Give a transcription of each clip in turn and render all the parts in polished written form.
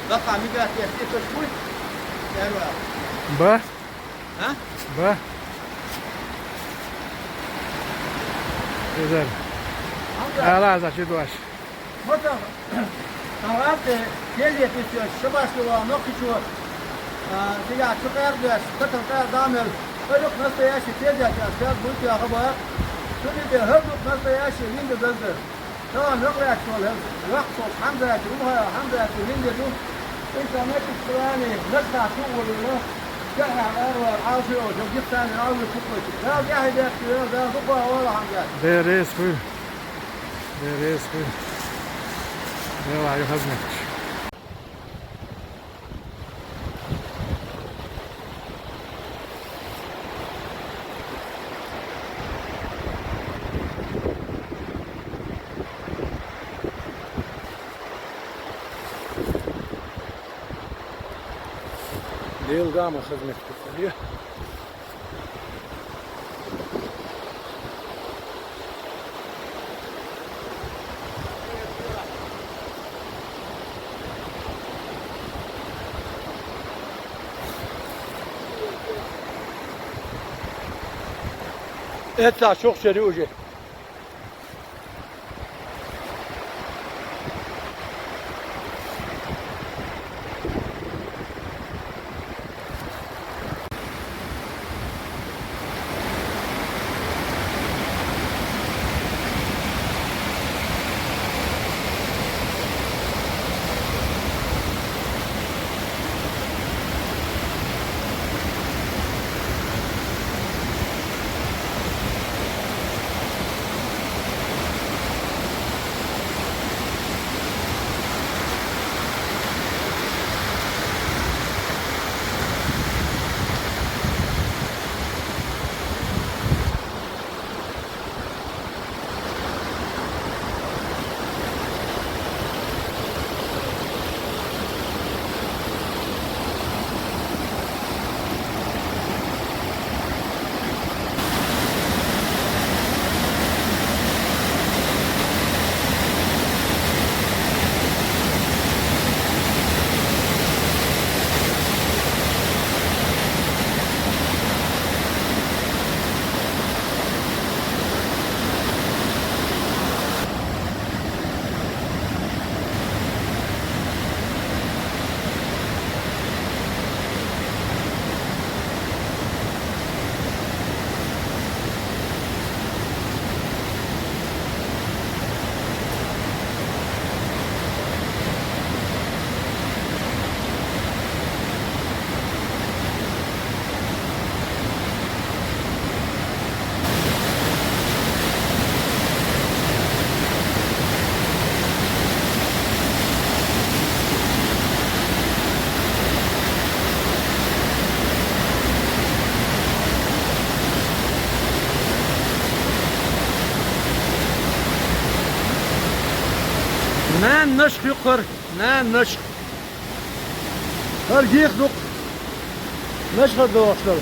بقى میگه که تو شوی یارو با ها با güzel. Allah razı olsun duaş. مثلا اوقات جلد يتسوى الشباش ونقشوا تيجي تقير بس كتر قير دامل هلوك نص ياشي تيجي أشياء بنت يا خبا تقولي ده هلوك نص ياشي مين ده بنزل طبعا نقرأ شغل وقت حمزة يجروها حمزة يجروين يجروه انت ماشي الفلاني نقطع شغل ولا جاهي على الأرض عاوزه وجبت ثاني عاوزه كتبه لا جاهي ده ده ضبها ولا حمزة Der ist cool. Der ist cool. Der var ju hazmet. Değil gama hazmet tutuyor. اطلع شوق سريع وجه Ne nışk yukur, ne nışk. هل يخدق نشخد له أصلا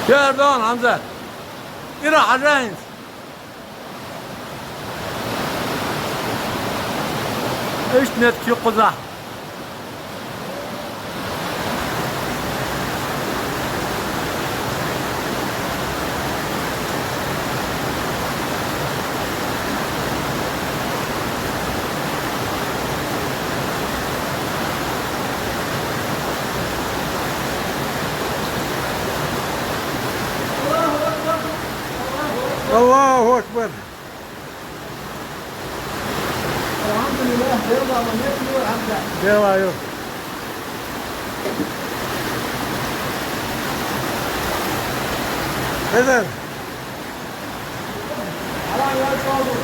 يا أردوان حمزة إيرا حجاين إيش نتكي قزح الله أكبر. الحمد لله يرضى من يتلو الحمد يلا يلا. Neden? على يا صابر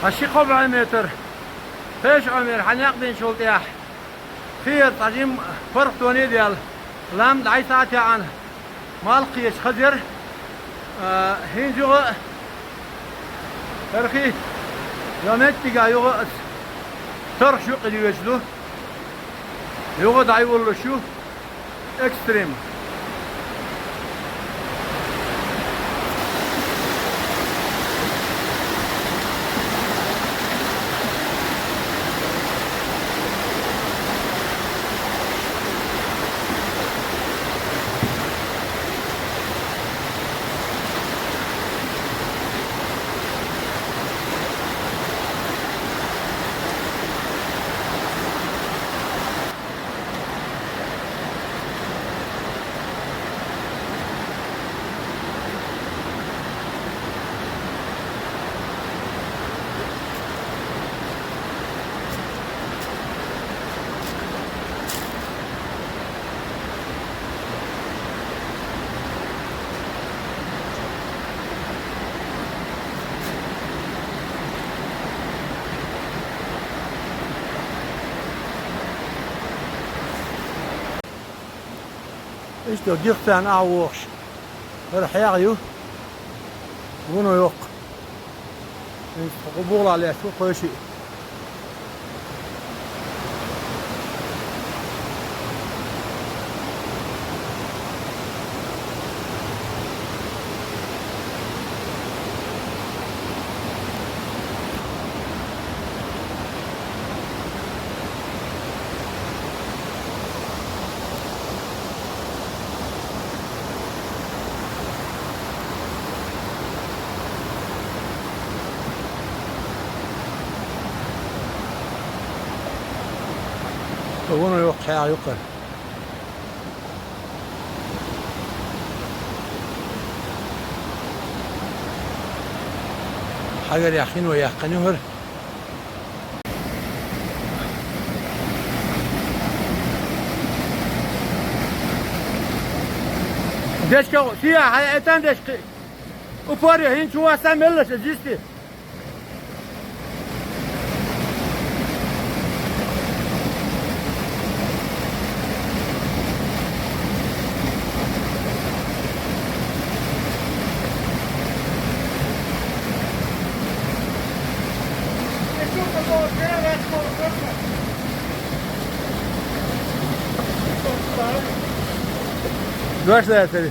هالشي قبل 100 متر. فيش عمر حنقدين شلطيح. خير طاجين فرق توني ديال لام دعي ساعتي عن مال قيش خزر هين جوغ فرخي يومت تيجا يوغ ترخ شو قدي وجلو يوغ دعي والله شو اكستريم. İşte dikten avuç. Her hayıyor. Bunu yok. Kubul alıyor şu koşu. Bunu yok ya yok. حجر يخين ويحقن يهر دشك سيا حياتان دشك وفاري هين شو اسملش جيستي Üniversite dersleri.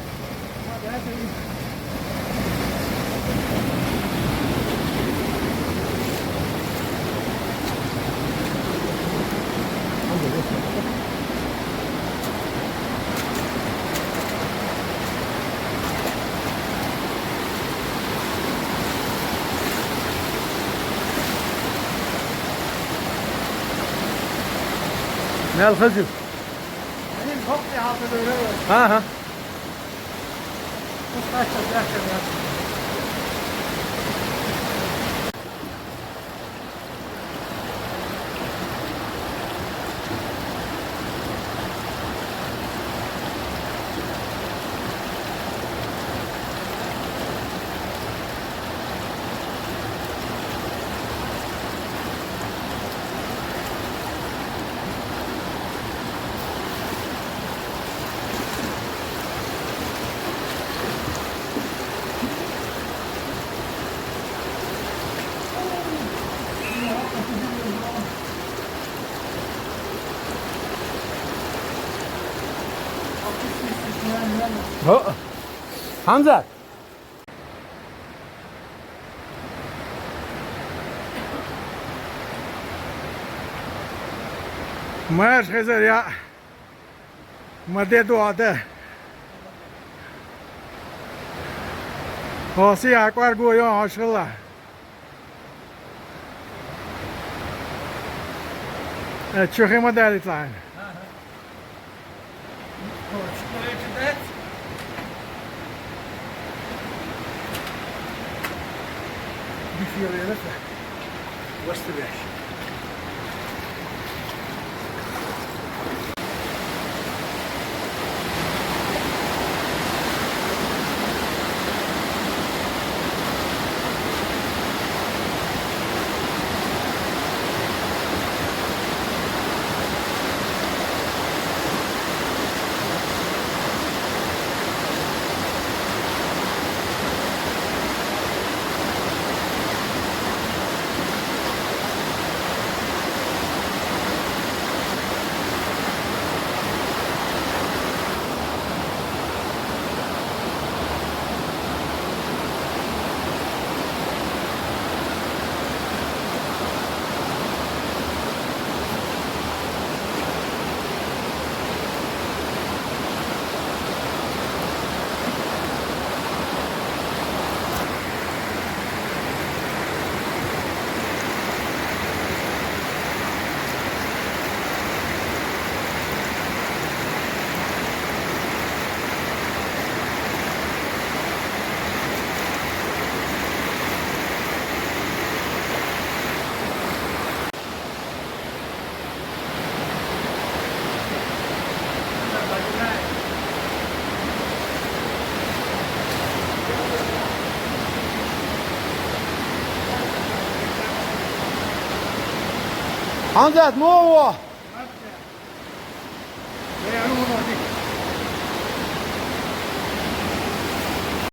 مال خزف يعني الفوق في حاطة دولار ها بس قاشة داخل يا هو حمزة ماش خزر يا مدد واده هوسي اكوار گویو هاشلا تشوخي مدالي طلعن في غيرتها واستباح حمزة مو هو